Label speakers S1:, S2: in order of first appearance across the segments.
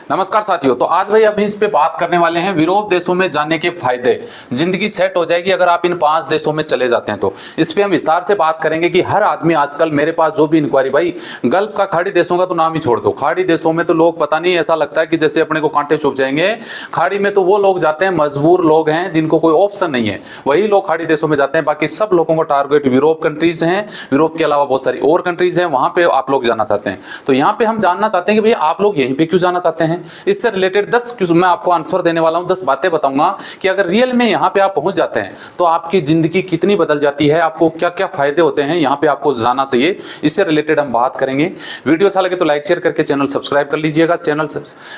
S1: नमस्कार साथियों। तो आज भाई अभी इस पे बात करने वाले हैं यूरोप देशों में जाने के फायदे। जिंदगी सेट हो जाएगी अगर आप इन 5 देशों में चले जाते हैं तो इस पे हम विस्तार से बात करेंगे कि हर आदमी आजकल मेरे पास जो भी इंक्वायरी, भाई गल्फ का खाड़ी देशों का तो नाम ही छोड़ दो। खाड़ी देशों में तो लोग पता नहीं, ऐसा लगता है कि जैसे अपने को कांटे चुभ जाएंगे। खाड़ी में तो वो लोग जाते हैं मजबूर लोग हैं जिनको कोई ऑप्शन नहीं है, वही लोग खाड़ी देशों में जाते हैं। बाकी सब लोगों का टारगेट यूरोप कंट्रीज हैं। यूरोप के अलावा बहुत सारी और कंट्रीज हैं, वहां पे आप लोग जाना चाहते हैं। तो यहाँ पे हम जानना चाहते हैं कि भैया आप लोग यहीं पे क्यों जाना चाहते हैं। इससे रिलेटेड 10 मैं आपको आंसर देने वाला हूं, 10 बातें बताऊंगा कि अगर रियल में यहां पे आप पहुंच जाते हैं तो आपकी जिंदगी कितनी बदल जाती है, आपको क्या क्या फायदे होते हैं, यहां पे आपको जाना चाहिए। इससे रिलेटेड हम बात करेंगे। वीडियो अच्छा लगे तो लाइक शेयर करके चैनल सब्सक्राइब कर लीजिएगा। चैनल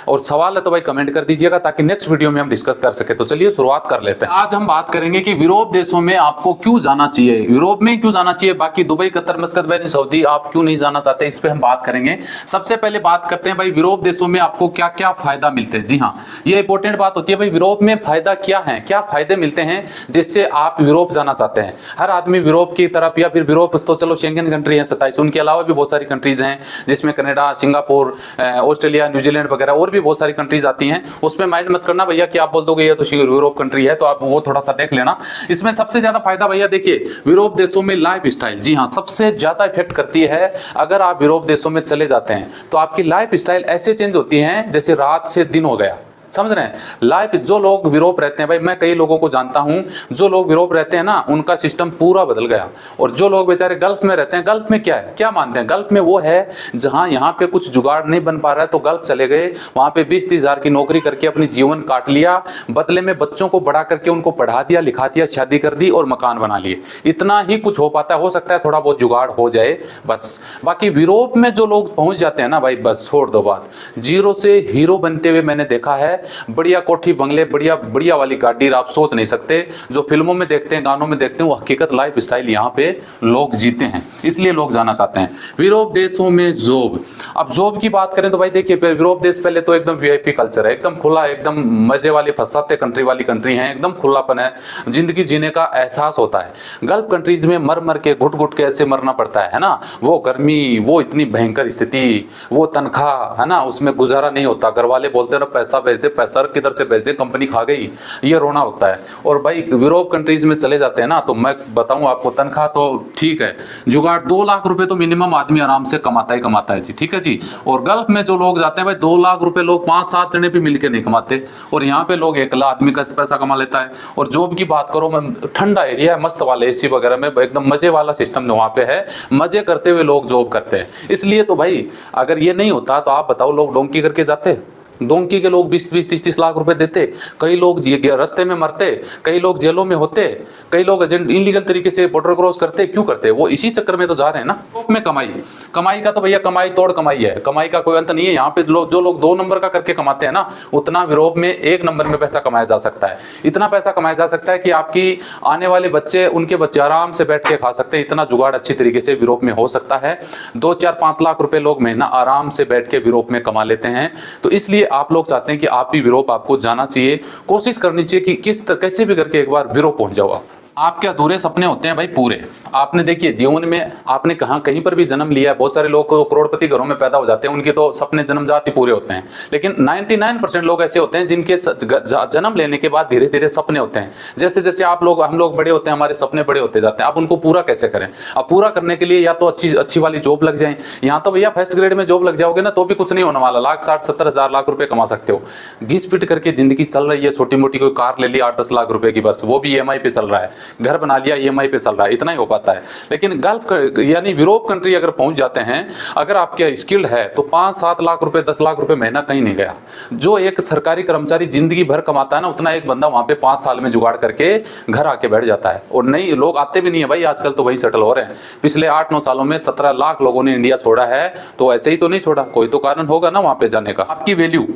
S1: और सवाल है तो भाई कमेंट कर दीजिएगा ताकि नेक्स्ट वीडियो में हम डिस्कस कर सके। तो चलिए शुरुआत कर लेते हैं। आज हम बात करेंगे कि यूरोप देशों में आपको क्यों जाना चाहिए, यूरोप में क्यों जाना चाहिए। बाकी दुबई, कतर, मस्कत, बहरीन, सऊदी आप क्यों नहीं जाना चाहते, इस पे हम बात करेंगे। सबसे पहले बात करते हैं भाई यूरोप देशों में आपको क्या क्या फायदा मिलते हैं। जी हाँ, ये इंपॉर्टेंट बात होती है भाई, यूरोप में फायदा क्या है, क्या फायदे मिलते हैं जिससे आप यूरोप जाना चाहते हैं। हर आदमी यूरोप की तरफ, या फिर यूरोप तो चलो शेंगन कंट्री है 27, उनके अलावा भी बहुत सारी कंट्रीज हैं जिसमें कनाडा, सिंगापुर, ऑस्ट्रेलिया, न्यूजीलैंड वगैरह और भी बहुत सारी कंट्रीज आती हैं। उसमें माइंड मत करना भैया कि आप बोल दोगे ये तो यूरोप कंट्री है, तो आप वो थोड़ा सा देख लेना। इसमें सबसे ज्यादा फायदा भैया देखिए, यूरोप देशों में लाइफ स्टाइल, जी हाँ, सबसे ज्यादा इफेक्ट करती है। अगर आप यूरोप देशों में चले जाते हैं तो आपकी लाइफ स्टाइल ऐसे चेंज होती है जैसे रात से दिन हो गया। समझ रहे हैं। लाइफ, जो लोग यूरोप रहते हैं भाई, मैं कई लोगों को जानता हूं जो लोग यूरोप रहते हैं ना, उनका सिस्टम पूरा बदल गया। और जो लोग बेचारे गल्फ में रहते हैं, गल्फ में क्या है, क्या मानते हैं, गल्फ में वो है जहां यहाँ पे कुछ जुगाड़ नहीं बन पा रहा है तो गल्फ चले गए, वहां पे 20-30 हजार की नौकरी करके अपनी जीवन काट लिया। बदले में बच्चों को बड़ा करके उनको पढ़ा दिया, लिखा दिया, शादी कर दी और मकान बना लिए। इतना ही कुछ हो पाता है। हो सकता है थोड़ा बहुत जुगाड़ हो जाए बस। बाकी यूरोप में जो लोग पहुंच जाते हैं ना भाई, बस छोड़ दो बात, जीरो से हीरो बनते हुए मैंने देखा है। बढ़िया कोठी बंगले, बढ़िया बढ़िया वाली गाड़ी, आप सोच नहीं सकते। जो फिल्मों में देखते हैं, गानों में देखते हैं, वो हकीकत लाइफ स्टाइल यहाँ पे लोग जीते हैं, इसलिए लोग जाना चाहते हैं। यूरोप देशों में जॉब, अब जॉब की बात करें तो भाई देखिए, यूरोप देश पहले तो एकदम वीआईपी कल्चर है, एकदम खुला, एकदम मजे वाली फसाते कंट्री वाली कंट्री है, एकदम खुलापन है, जिंदगी जीने का एहसास होता है। गल्फ कंट्रीज में मर मर के, घुट घुट के ऐसे मरना पड़ता है ना। वो गर्मी, वो इतनी भयंकर स्थिति, वो तनख्वाह है ना, उसमें गुजारा नहीं होता। घर वाले बोलते हैं ना पैसा भेज दे, पैसा किधर से भेज दे, कंपनी खा गई, ये रोना होता है। और भाई यूरोप कंट्रीज में चले जाते हैं ना, तो मैं बताऊं आपको, तनख्वाह तो ठीक है, जुगाड़ 2 लाख रुपए तो मिनिमम आदमी आराम से कमाता है जी, ठीक है जी। और गल्फ में जो लोग जाते हैं भाई, 2 लाख रुपए लोग 5-7 जने भी मिलकर नहीं कमाते, और यहाँ पे लोग 1 लाख आदमी का पैसा कमा लेता है। और जॉब की बात करो, मैं ठंडा एरिया है, मस्त वाले एसी वगैरह में, एकदम मजे वाला सिस्टम वहां पे है, मजे करते हुए लोग जॉब करते हैं। इसलिए तो भाई अगर ये नहीं होता तो आप बताओ लोग डोंकी करके जाते। डोंकी के लोग 20-20, 30-30 लाख रुपए देते, कई लोग रास्ते में मरते, कई लोग जेलों में होते, कई लोग इनलीगल तरीके से बॉर्डर क्रॉस करते। क्यों करते? वो इसी चक्कर में तो जा रहे हैं ना। यूरोप में कमाई का तो भैया कमाई तोड़ कमाई है, कमाई का कोई अंत नहीं है। यहाँ पे जो लोग 2 नंबर का करके कमाते हैं ना, उतना यूरोप में 1 नंबर में पैसा कमाया जा सकता है। इतना पैसा कमाया जा सकता है कि आपकी आने वाले बच्चे, उनके बच्चे आराम से बैठ के खा सकते हैं। इतना जुगाड़ अच्छी तरीके से यूरोप में हो सकता है। 2-4-5 लाख रुपए लोग महीना आराम से बैठ के यूरोप में कमा लेते हैं। तो इसलिए आप लोग चाहते हैं कि आप भी यूरोप, आपको जाना चाहिए, कोशिश करनी चाहिए कि कैसे भी करके एक बार यूरोप पहुंच जाओ। आपके अधूरे सपने होते हैं भाई पूरे। आपने देखिए जीवन में आपने कहीं पर भी जन्म लिया है, बहुत सारे लोग करोड़पति घरों में पैदा हो जाते हैं, उनके तो सपने जन्मजात ही पूरे होते हैं। लेकिन 99% लोग ऐसे होते हैं जिनके जन्म लेने के बाद धीरे धीरे सपने होते हैं। जैसे जैसे हम लोग बड़े होते हैं, हमारे सपने बड़े होते जाते हैं। आप उनको पूरा कैसे करें? अब पूरा करने के लिए या तो अच्छी वाली जॉब लग जाए। यहाँ तो भैया फर्स्ट ग्रेड में जॉब लग जाओगे ना तो भी कुछ नहीं होने वाला, 60-70 हजार लाख रुपए कमा सकते हो। घिस पिट करके जिंदगी चल रही है, छोटी मोटी कोई कार ले ली 8-10 लाख रुपए की, बस वो भी EMI पे चल रहा है, घर बना लिया EMI पे चल रहा है, इतना ही हो पाता है। लेकिन गल्फ यानी यूरोप कंट्री अगर पहुंच जाते हैं, अगर आपके स्किल्ड है तो 5-7 लाख रुपए, 10 लाख रुपए महीना कहीं नहीं गया। जो एक सरकारी कर्मचारी जिंदगी भर कमाता है ना, उतना एक बंदा वहां पे 5 साल में जुगाड़ करके घर आके बैठ जाता है। और नहीं, लोग आते भी नहीं है भाई, आजकल तो वही सेटल हो रहे हैं। पिछले 8-9 सालों में 17 लाख लोगों ने इंडिया छोड़ा है। तो ऐसे ही तो नहीं छोड़ा, कोई तो कारण होगा ना वहां पे जाने का। आपकी वैल्यू,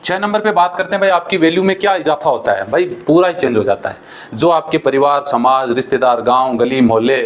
S1: 6 नंबर पे बात करते हैं भाई, आपकी वैल्यू में क्या इजाफा होता है भाई, पूरा ही चेंज हो जाता है। जो आपके परिवार, समाज, रिश्तेदार, गांव, गली, मोहल्ले,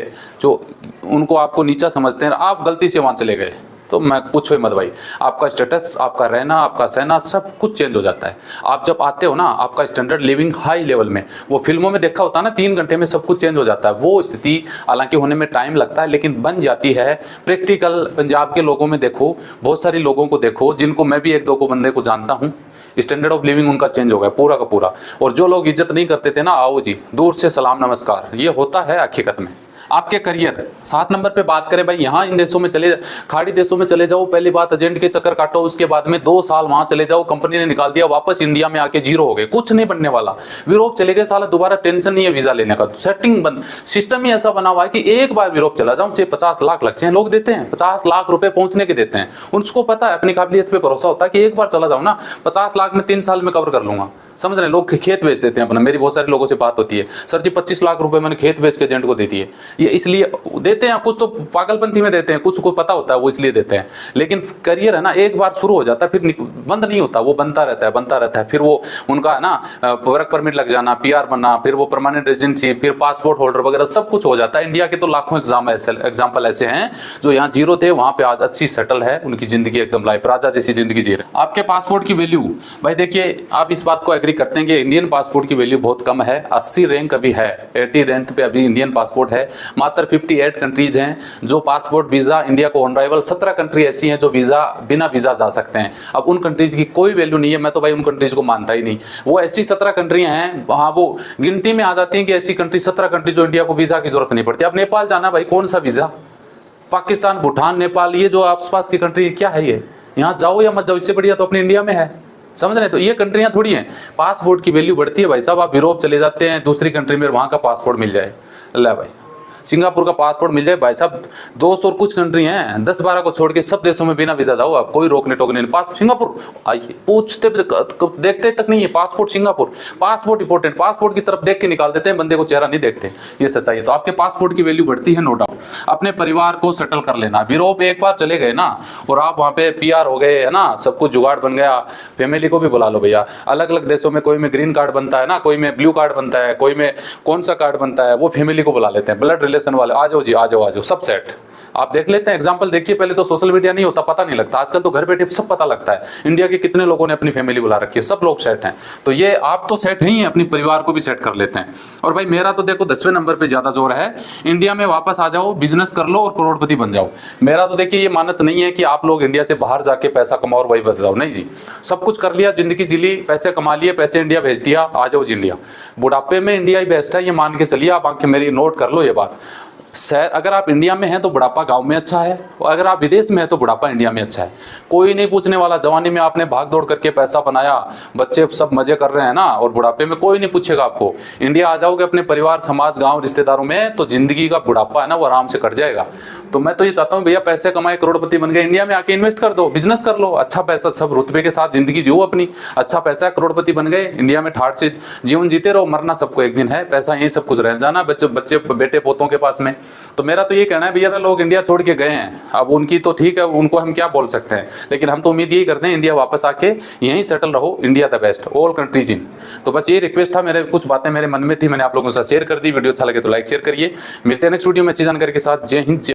S1: जो उनको आपको नीचा समझते हैं, आप गलती से वहां चले गए तो मैं पूछो ही मत भाई, आपका स्टेटस, आपका रहना, आपका सहना सब कुछ चेंज हो जाता है। आप जब आते हो ना, आपका स्टैंडर्ड लिविंग हाई लेवल में, वो फिल्मों में देखा होता है ना 3 घंटे में सब कुछ चेंज हो जाता है, वो स्थिति हालांकि होने में टाइम लगता है लेकिन बन जाती है। प्रैक्टिकल पंजाब के लोगों में देखो, बहुत सारे लोगों को देखो जिनको मैं भी 1-2 को बंदे को जानता हूँ, स्टैंडर्ड ऑफ लिविंग उनका चेंज हो गया पूरा का पूरा। और जो लोग इज्जत नहीं करते थे ना, आओ जी दूर से सलाम नमस्कार, ये होता है हकीकत में। आपके करियर 7 नंबर पे बात करें भाई, यहाँ इन देशों में चले, खाड़ी देशों में चले जाओ, पहली बात एजेंट के चक्कर काटो, उसके बाद में 2 साल वहां चले जाओ, कंपनी ने निकाल दिया, वापस इंडिया में आके जीरो हो गए, कुछ नहीं बनने वाला। यूरोप चले गए साला, दोबारा टेंशन नहीं है वीजा लेने का, सेटिंग बंद, सिस्टम ही ऐसा बना हुआ है कि एक बार यूरोप चला जाऊं चाहे 50 लाख लग जाए, लोग देते हैं 50 लाख रुपए पहुंचने के देते हैं, उनको पता है, अपनी काबिलियत पे भरोसा होता है कि एक बार चला जाऊं ना 50 लाख में 3 साल में कवर कर लूंगा। समझ रहे हैं, लोग खेत बेच देते हैं अपना, मेरी बहुत सारे लोगों से बात होती है, सर जी 25 लाख रुपए मैंने खेत बेच के एजेंट को दे दिए। ये इसलिए देते हैं, कुछ तो पागलपंथी में देते हैं, कुछ को पता होता है वो इसलिए देते हैं। लेकिन करियर है ना, एक बार शुरू हो जाता है फिर बंद नहीं होता, वो बनता रहता है बनता रहता है। फिर वो उनका है ना वर्क परमिट लग जाना, PR बनना, फिर वो परमानेंट रेजिडेंसी, फिर पासपोर्ट होल्डर वगैरह सब कुछ हो जाता है। इंडिया के तो लाखों एग्जाम्पल ऐसे हैं जो यहाँ जीरो थे, वहां पे आज अच्छी सेटल है, उनकी जिंदगी एकदम लाइफ राजा जैसी जिंदगी जी रहे। आपके पासपोर्ट की वैल्यू भाई देखिए, आप इस बात को एग्री करते हैं कि इंडियन पासपोर्ट की वैल्यू बहुत कम है, 80 रैंक अभी है, 80 रैंक पे अभी इंडियन पासपोर्ट है। मात्र 58 कंट्रीज हैं जो पासपोर्ट वीजा इंडिया को ऑन अराइवल, 17 कंट्री ऐसी हैं जो वीजा बिना वीजा जा सकते हैं। अब उन कंट्रीज की कोई वैल्यू नहीं है, मैं तो भाई उन कंट्रीज को मानता ही नहीं। वो ऐसी 17 कंट्रियां हैं, वहां वो गिनती में आ जाती हैं कि ऐसी कंट्री 17 कंट्री जो इंडिया को वीजा की जरूरत नहीं पड़ती। अब नेपाल जाना भाई, कौन सा वीजा, पाकिस्तान, भूटान, नेपाल, ये जो आसपास की कंट्री क्या है, ये यहाँ जाओ या मत जाओ, इससे बढ़िया तो अपने इंडिया में है। समझ रहे हैं, तो ये कंट्रियां थोड़ी हैं। पासपोर्ट की वैल्यू बढ़ती है भाई साहब, आप यूरोप चले जाते हैं दूसरी कंट्री में, वहां का पासपोर्ट मिल जाए, अल्लाह भाई सिंगापुर का पासपोर्ट मिल जाए भाई साहब, 200 और कुछ कंट्री हैं, 10-12 को छोड़ के सब देशों में बिना वीजा जाओ आप, कोई रोकने टोकने नहीं। पास सिंगापुर आइए, पूछते देखते तक नहीं है passport, Singapore passport important, passport की तरफ देख के निकाल देते हैं, बंदे को चेहरा नहीं देखते, ये सच्चाई है। तो आपके पासपोर्ट की वैल्यू बढ़ती है, नो डाउट। अपने परिवार को सेटल कर लेना, यूरोप एक बार चले गए ना और आप वहाँ पे PR हो गए है ना, सब कुछ जुगाड़ बन गया, फैमिली को भी बुला लो भैया। अलग अलग देशों में कोई में ग्रीन कार्ड बनता है ना, कोई में ब्लू कार्ड बनता है, कोई में कौन सा कार्ड बनता है, वो फैमिली को बुला लेते हैं, ब्लड रिलेशन वाले, आ जाओ जी आ जाओ सब सेट। आप देख लेते हैं एग्जांपल, देखिए पहले तो सोशल मीडिया नहीं होता, पता नहीं लगता, आजकल तो घर बैठे सब पता लगता है। इंडिया के कितने लोगों ने अपनी फैमिली बुला रखी है, सब लोग सेट हैं। तो ये आप तो सेट ही हैं, अपनी परिवार को भी सेट कर लेते हैं। और भाई मेरा तो देखो 10वें नंबर पे ज्यादा जोर है, इंडिया में वापस आ जाओ, बिजनेस कर लो और करोड़पति बन जाओ। मेरा तो देखिए ये मानस नहीं है कि आप लोग इंडिया से बाहर जाके पैसा कमाओ और वही बस जाओ, नहीं जी। सब कुछ कर लिया, जिंदगी जी ली, पैसे कमा लिए, पैसे इंडिया भेज दिया, आ जाओ जी इंडिया। बुढ़ापे में इंडिया ही बेस्ट है, ये मान के चलिए आप, आंखें मेरी नोट कर लो ये बात। अगर आप इंडिया में हैं तो बुढ़ापा गांव में अच्छा है, और अगर आप विदेश में हैं तो बुढ़ापा इंडिया में अच्छा है। कोई नहीं पूछने वाला, जवानी में आपने भाग दौड़ करके पैसा बनाया, बच्चे सब मजे कर रहे हैं ना, और बुढ़ापे में कोई नहीं पूछेगा आपको। इंडिया आ जाओगे अपने परिवार, समाज, गांव, रिश्तेदारों में, तो जिंदगी का बुढ़ापा है ना वो आराम से कट जाएगा। तो मैं तो ये चाहता हूँ भैया, पैसे कमाए, करोड़पति बन गए, इंडिया में आके इन्वेस्ट कर दो, बिजनेस कर लो, अच्छा पैसा, सब रुतबे के साथ जिंदगी जियो अपनी, अच्छा पैसा है, करोड़पति बन गए, इंडिया में ठाठ से जीवन जीते रहो, मरना सबको एक दिन है, पैसा यही सब कुछ रह जाना बच्चे बेटे पोतों के पास में। तो मेरा तो ये कहना है भैया, लोग इंडिया छोड़ के गए हैं, अब उनकी तो ठीक है, उनको हम क्या बोल सकते हैं, लेकिन हम तो उम्मीद यही करते हैं इंडिया वापस आके यहीं सेटल रहो, India the best, all countries in. तो बस ये रिक्वेस्ट था, मेरे कुछ बातें मेरे मन में थी, मैंने आप लोगों के साथ शेयर कर दी। वीडियो अच्छा लगे तो लाइक शेयर करिए, मिलते हैं नेक्स्ट वीडियो में अच्छी जानकारी के साथ। जय हिंद।